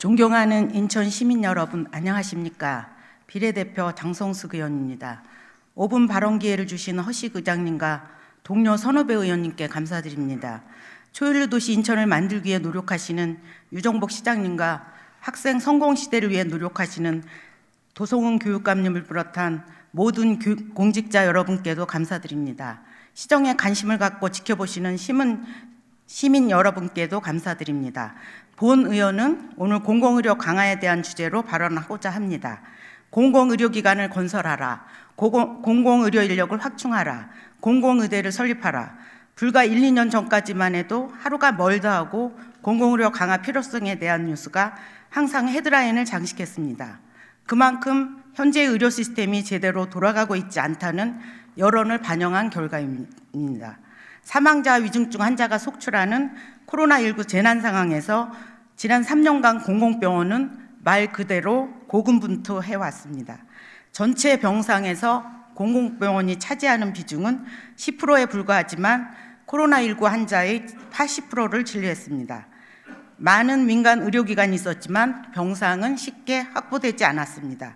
존경하는 인천 시민 여러분, 안녕하십니까? 비례대표 장성숙 의원입니다. 5분 발언 기회를 주신 허식 의장님과 동료 선후배 의원님께 감사드립니다. 초일류 도시 인천을 만들기 위해 노력하시는 유정복 시장님과 학생 성공 시대를 위해 노력하시는 도성훈 교육감님을 비롯한 모든 공직자 여러분께도 감사드립니다. 시정에 관심을 갖고 지켜보시는 시민 여러분께도 감사드립니다. 본 의원은 오늘 공공의료 강화에 대한 주제로 발언하고자 합니다. 공공의료기관을 건설하라, 공공의료 인력을 확충하라, 공공의대를 설립하라. 불과 1, 2년 전까지만 해도 하루가 멀다 하고 공공의료 강화 필요성에 대한 뉴스가 항상 헤드라인을 장식했습니다. 그만큼 현재 의료 시스템이 제대로 돌아가고 있지 않다는 여론을 반영한 결과입니다. 사망자 위중증 환자가 속출하는 코로나19 재난 상황에서 지난 3년간 공공병원은 말 그대로 고군분투해왔습니다. 전체 병상에서 공공병원이 차지하는 비중은 10%에 불과하지만 코로나19 환자의 80%를 진료했습니다. 많은 민간 의료기관이 있었지만 병상은 쉽게 확보되지 않았습니다.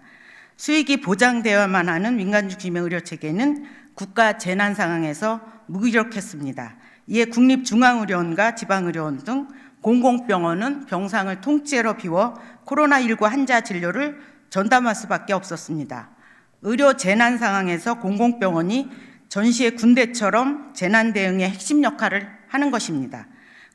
수익이 보장되어야만 하는 민간 중심의 의료체계는 국가 재난 상황에서 무기력했습니다. 이에 국립중앙의료원과 지방의료원 등 공공병원은 병상을 통째로 비워 코로나19 환자 진료를 전담할 수밖에 없었습니다. 의료 재난 상황에서 공공병원이 전시의 군대처럼 재난 대응의 핵심 역할을 하는 것입니다.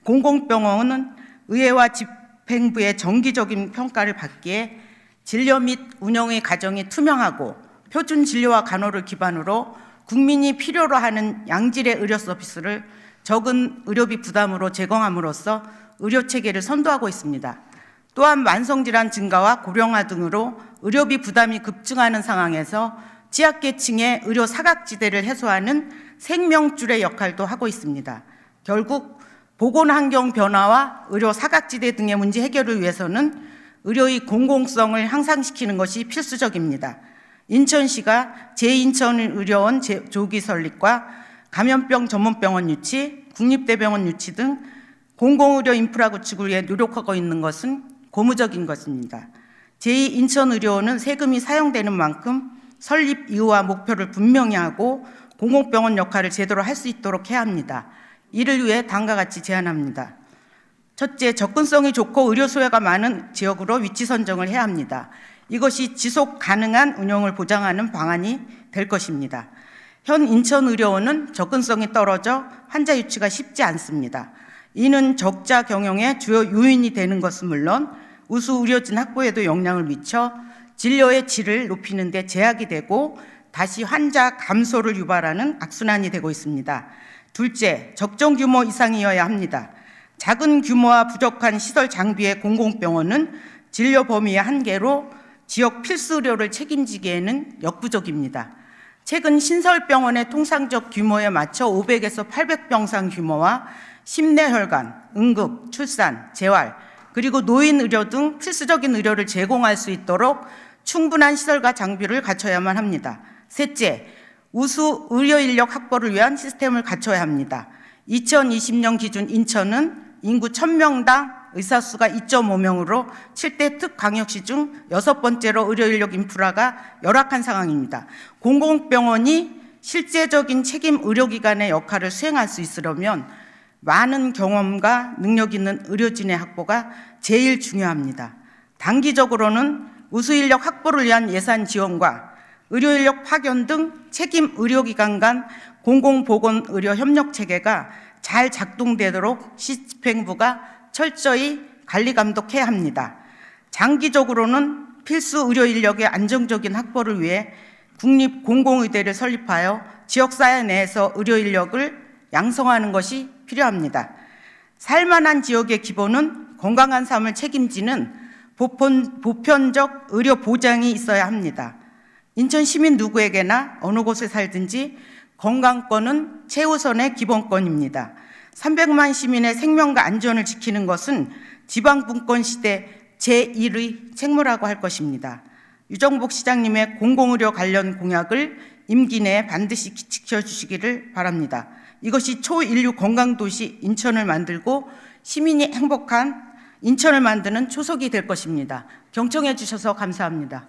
공공병원은 의회와 집행부의 정기적인 평가를 받기에 진료 및 운영의 과정이 투명하고 표준 진료와 간호를 기반으로 국민이 필요로 하는 양질의 의료 서비스를 적은 의료비 부담으로 제공함으로써 의료체계를 선도하고 있습니다. 또한 만성질환 증가와 고령화 등으로 의료비 부담이 급증하는 상황에서 취약계층의 의료 사각지대를 해소하는 생명줄의 역할도 하고 있습니다. 결국 보건환경 변화와 의료 사각지대 등의 문제 해결을 위해서는 의료의 공공성을 향상시키는 것이 필수적입니다. 인천시가 제2인천의료원 조기 설립과 감염병 전문병원 유치, 국립대병원 유치 등 공공의료 인프라 구축을 위해 노력하고 있는 것은 고무적인 것입니다. 제2인천의료원은 세금이 사용되는 만큼 설립 이유와 목표를 분명히 하고 공공병원 역할을 제대로 할 수 있도록 해야 합니다. 이를 위해 다음과 같이 제안합니다. 첫째, 접근성이 좋고 의료 소외가 많은 지역으로 위치 선정을 해야 합니다. 이것이 지속 가능한 운영을 보장하는 방안이 될 것입니다. 현 인천의료원은 접근성이 떨어져 환자 유치가 쉽지 않습니다. 이는 적자 경영의 주요 요인이 되는 것은 물론 우수 의료진 확보에도 영향을 미쳐 진료의 질을 높이는 데 제약이 되고 다시 환자 감소를 유발하는 악순환이 되고 있습니다. 둘째, 적정 규모 이상이어야 합니다. 작은 규모와 부족한 시설 장비의 공공병원은 진료 범위의 한계로 지역 필수 의료를 책임지기에는 역부족입니다. 최근 신설병원의 통상적 규모에 맞춰 500에서 800병상 규모와 심내혈관, 응급, 출산, 재활, 그리고 노인 의료 등 필수적인 의료를 제공할 수 있도록 충분한 시설과 장비를 갖춰야만 합니다. 셋째, 우수 의료 인력 확보를 위한 시스템을 갖춰야 합니다. 2020년 기준 인천은 인구 1000명당 의사수가 2.5명으로 7대 특광역시 중 6번째로 의료인력 인프라가 열악한 상황입니다. 공공병원이 실제적인 책임 의료기관의 역할을 수행할 수 있으려면 많은 경험과 능력 있는 의료진의 확보가 제일 중요합니다. 단기적으로는 우수인력 확보를 위한 예산 지원과 의료인력 파견 등 책임 의료기관 간 공공보건의료 협력체계가 잘 작동되도록 시집행부가 철저히 관리 감독해야 합니다. 장기적으로는 필수 의료인력의 안정적인 확보를 위해 국립공공의대를 설립하여 지역사회 내에서 의료인력을 양성하는 것이 필요합니다. 살만한 지역의 기본은 건강한 삶을 책임지는 보편적 의료 보장이 있어야 합니다. 인천 시민 누구에게나 어느 곳에 살든지 건강권은 최우선의 기본권입니다. 300만 시민의 생명과 안전을 지키는 것은 지방분권 시대 제1의 책무라고 할 것입니다. 유정복 시장님의 공공의료 관련 공약을 임기 내에 반드시 지켜주시기를 바랍니다. 이것이 초인류 건강도시 인천을 만들고 시민이 행복한 인천을 만드는 초석이 될 것입니다. 경청해 주셔서 감사합니다.